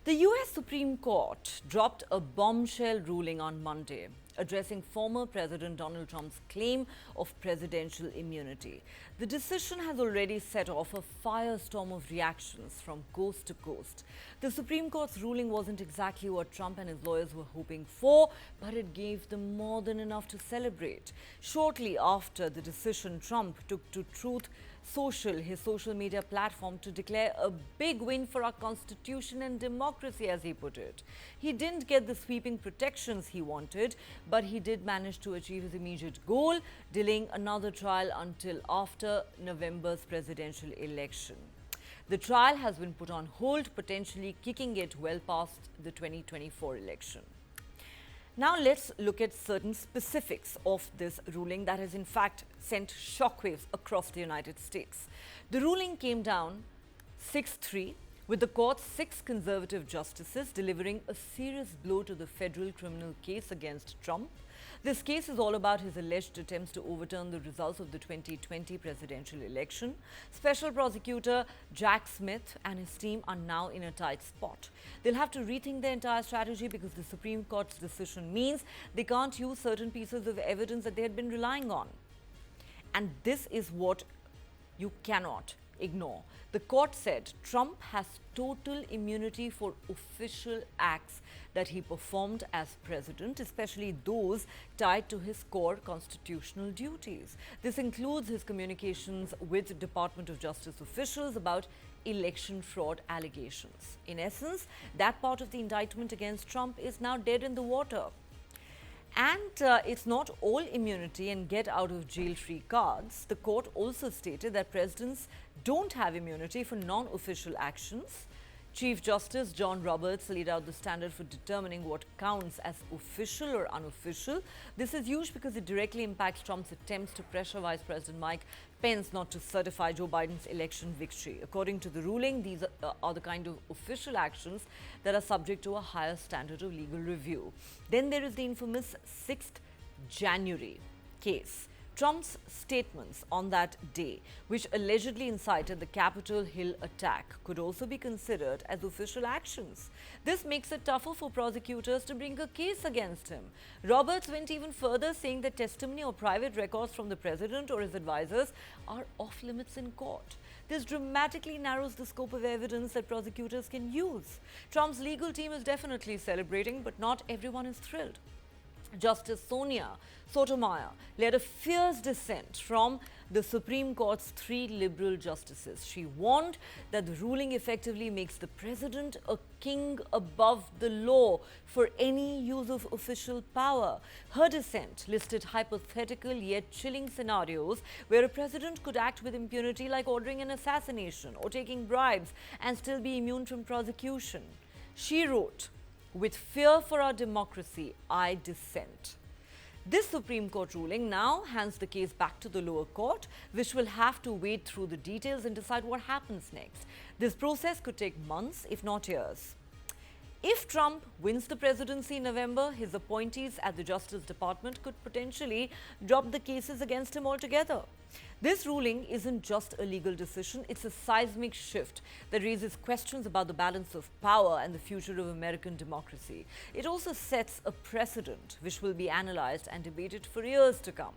The US Supreme Court dropped a bombshell ruling on Monday, addressing former President Donald Trump's claim of presidential immunity. The decision has already set off a firestorm of reactions from coast to coast. The Supreme Court's ruling wasn't exactly what Trump and his lawyers were hoping for, but it gave them more than enough to celebrate. Shortly after the decision, Trump took to Truth Social, his social media platform, to declare a big win for our Constitution and democracy, as he put it. He didn't get the sweeping protections he wanted, but he did manage to achieve his immediate goal, delaying another trial until after November's presidential election. The trial has been put on hold, potentially kicking it well past the 2024 election. Now let's look at certain specifics of this ruling that has in fact sent shockwaves across the United States. The ruling came down 6-3, with the court's 6 conservative justices delivering a serious blow to the federal criminal case against Trump. This case is all about his alleged attempts to overturn the results of the 2020 presidential election. Special prosecutor Jack Smith and his team are now in a tight spot. They'll have to rethink their entire strategy because the Supreme Court's decision means they can't use certain pieces of evidence that they had been relying on. And this is what you cannot ignore. The court said Trump has total immunity for official acts that he performed as president, especially those tied to his core constitutional duties. This includes his communications with Department of Justice officials about election fraud allegations. In essence, that part of the indictment against Trump is now dead in the water. And it's not all immunity and get out of jail free cards. The court also stated that presidents don't have immunity for non-official actions. Chief Justice John Roberts laid out the standard for determining what counts as official or unofficial. This is huge because it directly impacts Trump's attempts to pressure Vice President Mike Pence not to certify Joe Biden's election victory. According to the ruling, these are the kind of official actions that are subject to a higher standard of legal review. Then there is the infamous 6th January case. Trump's statements on that day, which allegedly incited the Capitol Hill attack, could also be considered as official actions. This makes it tougher for prosecutors to bring a case against him. Roberts went even further, saying that testimony or private records from the president or his advisors are off limits in court. This dramatically narrows the scope of evidence that prosecutors can use. Trump's legal team is definitely celebrating, but not everyone is thrilled. Justice Sotomayor led a fierce dissent from the Supreme Court's 3 liberal justices. She warned that the ruling effectively makes the president a king above the law for any use of official power. Her dissent listed hypothetical yet chilling scenarios where a president could act with impunity, like ordering an assassination or taking bribes, and still be immune from prosecution. She wrote, "With fear for our democracy, I dissent." This Supreme Court ruling now hands the case back to the lower court, which will have to wade through the details and decide what happens next. This process could take months, if not years. If Trump wins the presidency in November, his appointees at the Justice Department could potentially drop the cases against him altogether. This ruling isn't just a legal decision, it's a seismic shift that raises questions about the balance of power and the future of American democracy. It also sets a precedent which will be analyzed and debated for years to come.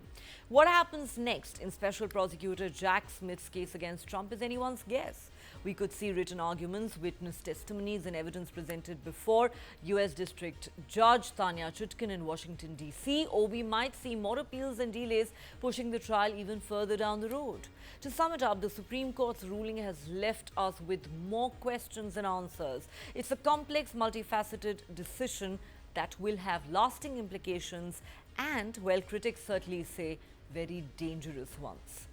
What happens next in Special Prosecutor Jack Smith's case against Trump is anyone's guess. We could see written arguments, witness testimonies, and evidence presented before U.S. District Judge Tanya Chutkan in Washington, D.C., or we might see more appeals and delays pushing the trial even further down the road. To sum it up, the Supreme Court's ruling has left us with more questions than answers. It's a complex, multifaceted decision that will have lasting implications and, well, critics certainly say, very dangerous ones.